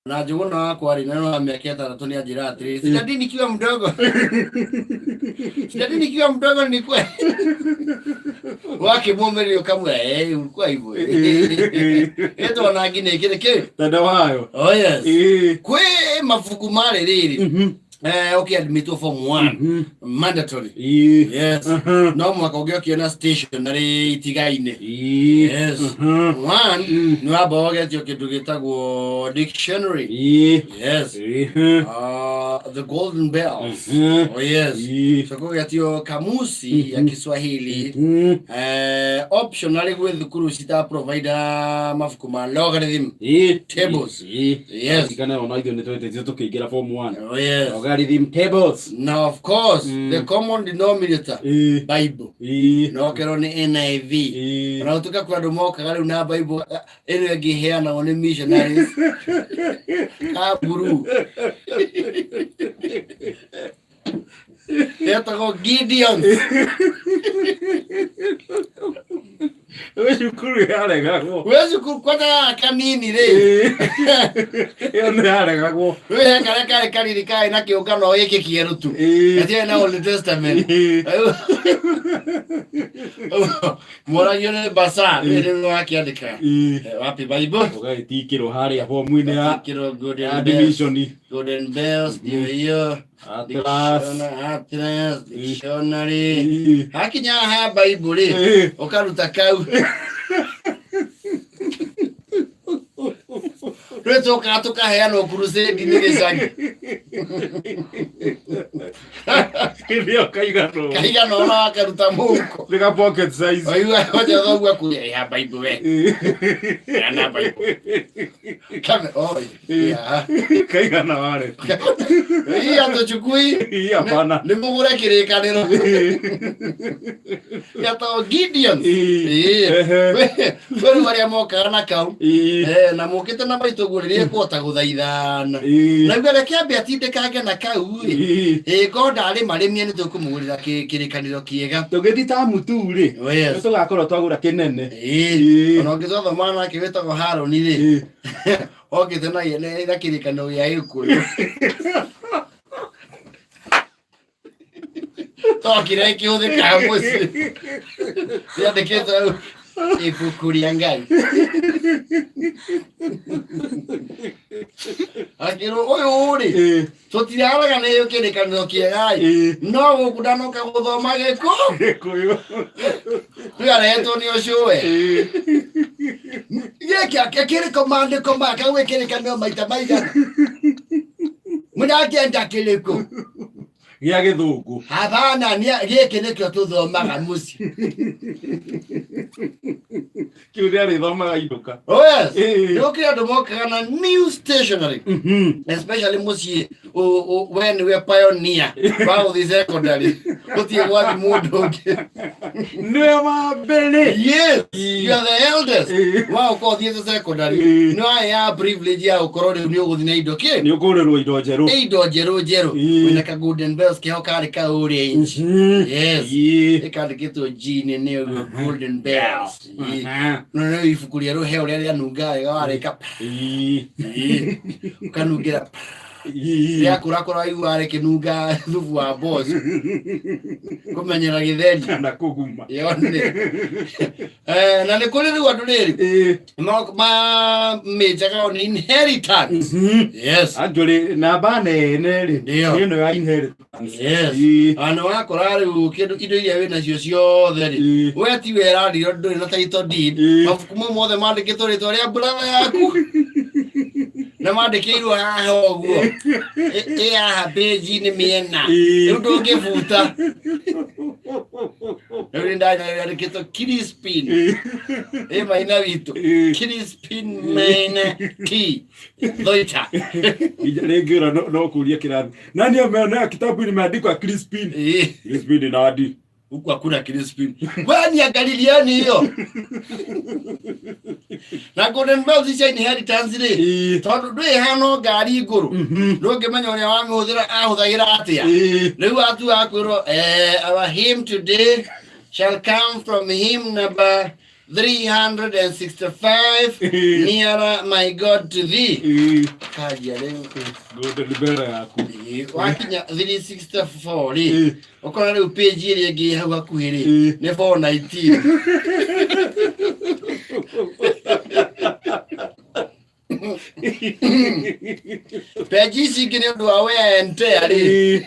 Na Njuguna wako ali neno la miaka 3 ni ajira atiri. Sijadi nikiwa mdogo. Sijadi nikiwa mdogo nilikuwa. Wake mume kama ulikuwa hivyo. Eto wanagine kile. Dada wayo. Oh yes. Kwe mafuku male lili. Okay, admit form 1 mandatory. Yes. No mwaka ugio kiona stationary itigaine. Yes. 1 no aboge tio kitu gitagwo dictionary. Yes. The golden bells. Oh yes. So kwa tio kamusi ya Kiswahili. Optional gwe thukuru sita provider mafuku ma logarithm tables. Yes. Kana ona itho nitwete tukigira form 1. Oh yes. Logarithm tables. Now of course the common denominator Bible. No kero ni NIV. Na utuka kwa domo kagari una Bible ene gihea na one missionaries. Kaburu. Yatago Gideon. Wewe shukuru yale gako. Wewe shukuru kwa kanini re. Yale yale gako. Wewe kale kali kai na kiungano yake kierutu. Atia na Old Testament. Mora yone basa ere no akiandika. Wapi Bible? Ogai tikiro hari hapo mwine ya. Tikiro Golden Bells dio Atlas dictionary. Hakinya ha Bible okaruta kau. Reto katoka hea no crusade nigezani. Ndio kaiga no na akaruta muko. Nika pocket size. Oiwa hoja dogwa ku ya Bible we. Ya na Bible. Kama ya. Kaiga na wale. Hii atochukui. Hii hapana. Nimugura kirekaniro. Ya to Gideon. Wewe wale moka na kau. Na mukite na baito guririe kwota guthaithana. Na ngere kiambe atinde kage na kau ri. Goda ari maremie ni tukumugurira kirikaniro kiega. Tugithita mutu ri. Tugakorwo twagura kinene. Ona ngithotha mwana kiwetagwo Haroni ri. Ogite na yene ira kirikaniro ya ikuyu. Tokire kiuthika muci. Ya deketa ifukuria ngai. Akiro oyo uri. Tutiraga ne yokere kanyo kiegai. No gukudano ka guthoma geko. Kuyo. Tuyare eto ni oshowe. Yeke akere komande komaka wekere kanyo maita maita. Mudaki andakileko. Gia githungu. Habana ni geke nekyo tuthomaga muci. Kiuria ri thomaga iduka. Oh yes. Nokira domoka na new stationery. Especially muci when we pioneer. Wow, this secondary. Uti wadi mudoke. No ma bene. Yes. You are the eldest. Wow, ko this secondary. No I have privilege ya ukorode ni uguthina idoke. Ni ukorerwo ido jeru. Ido jeru. Wina ka golden bells ke hokari ka orange. Yes. Ekandi kitu gene ne golden bells. No ifukuria rohe uri anunga gareka. Kanugira. Ya kurakora iware kinunga thufu wa boss. Kumenyera githeri na kuguma. Yone. Na ne kule ri anduriri. Ma mejaga on inheritance. Yes. Actually na bane neri. Nino ya inheritance. Yes. Ano wakora ri kindu indo iria wina cio ciothe ri. We ti wera ri nduri na title deed. Mafukumo mothe mandikitwo ritwa ria brother yaku. Na mandikirwo haha oguo. Haha page ni miena. Ndu ngifuta. Ndu ndandikitwo Crispin. Maina witu. Crispin maina T. Doita. Ijalengira no kulia kirathi. Nani ameona kitabu imeandikwa Crispin? Crispin na hadi. Huko hakuna Crispin. Kwani ya Galiliani hiyo? Na golden bells is inheritance ri. Tondu ndui hano ngari iguru. Ndungimenya uria wamihũthira ahũthagĩra atia. Riu atu akwirwo our hymn today shall come from hymn number 365 nearer my God to thee. Kaja leo God libera yaku. Wakinya 364 ri. Okora leo page ile ngi hau hakuhiri. Ni 419. Page sigine ndo awe ente ari.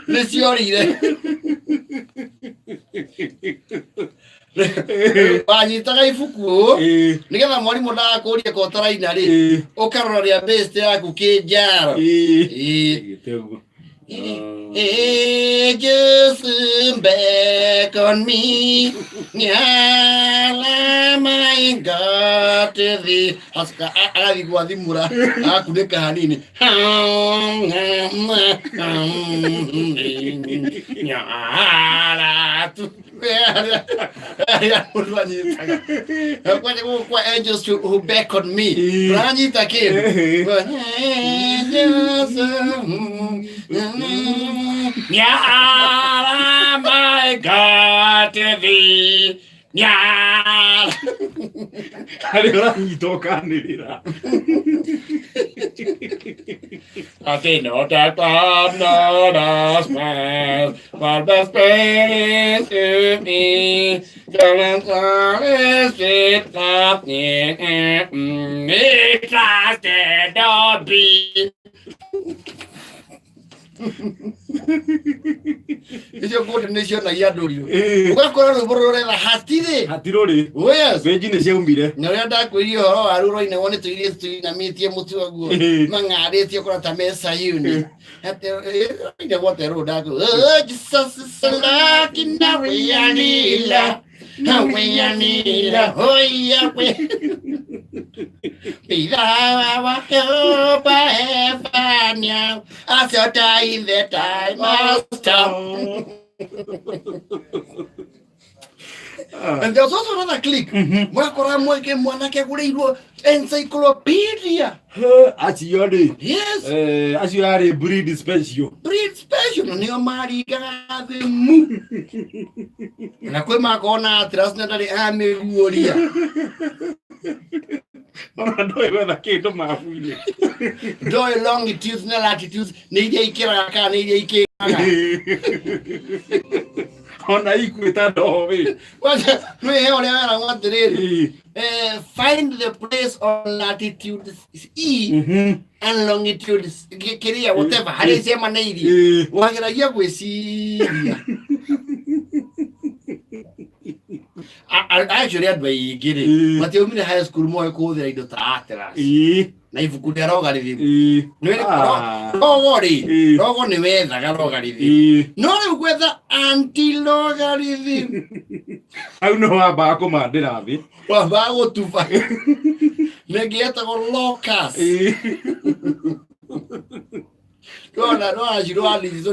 Ni siorire. Wanyitaga ibuku nigetha mwarimu ndakuria kotaraina ri ukarora ria best yaku kinjaro just back on me nyala my God the aska agathigwa thimura akuneka hanini nyala tu kwa angels who back on me ranyita kim nyala my God thee nyala Aliora nitokanirira I know that God not us man, but the Spirit to me. Don't it up me trusted or be. Isio good nation na yaduri. Ugakora ruborore la hatire. Hatirori. Yes. Beji ne ciaumire. Nyoria ndakwiri horo aruro ine wone tuirie tuina mitie mutu waguo. Mangaretie kora ta mesa yuni. Ate ine wote ro ndago. Jesus is lucky na we anila. Na we anila. Hoya we. Pida wa ba efanya. As your time the time must come. And there's also another click. Mwakora mweke mwanake kuleirwo encyclopedia. Aciori. Yes. Aciari breed special. Breed special ni omari gathe mu. Na kwe makona trust ndari ameguoria. Ona ndoi wetha kindu mafuire. Ndoi longitude na latitude ni iria ikiraga kana iria ikiraga. Ona ikwita ndowe. Wacha no ye ole ara watiriri. Find the place on latitude E and longitude kiria whatever hari sema na iri. Wageragia gwiciria. Actually had by giri. Mateo mine high school mo ko there ido taatera. Na ifuku de rogarithi. No wori. Rogo ni wetha garogarithi. No le gwetha anti rogarithi. Au no aba komandira thi. Wa ba go tufa. Negieta go locus. No, you don't need to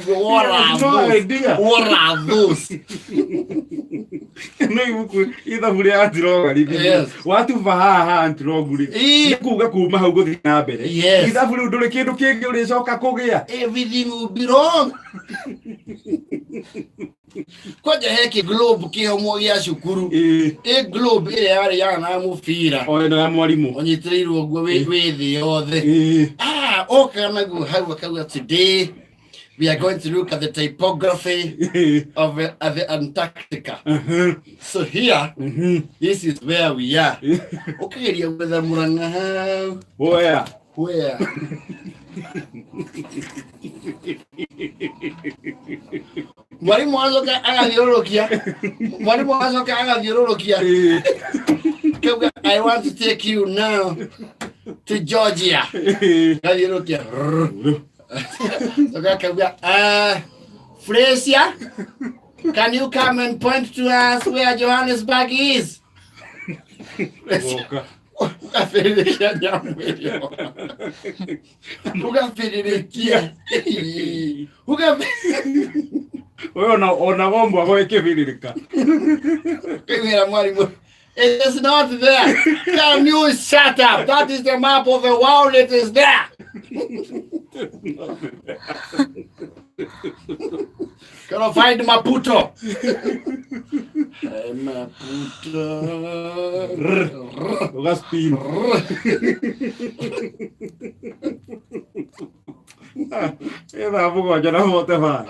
go war. No idea. War those. No ibuku ida bure antirogari. Watu vaha antiroguri. Nikuga kuma hau guthi na mbere. Ida bure ndure kindu kingi uri coka kugia. Everything will be wrong. Kwaje heki globe kihomo ya shukuru. Globe ile yari yana mufira. Oyo na mwalimu. Onyitirwo gwo withi yothe. Okay, today we are going to look at the typography of the Antarctica. So here, this is where we are. Okay, whether Muranga. Where? Mwalimu azoka agathiũrũrũkia. I want to take you now to Georgia. Fraser, can you come and point to us where Johannesburg is? Ona gombo agwikibirika. It is not there. Can you shut up? That is the map of the world. It is there. Can I find Maputo? Maputo. Gaspin. Eda bugo jana mote fa.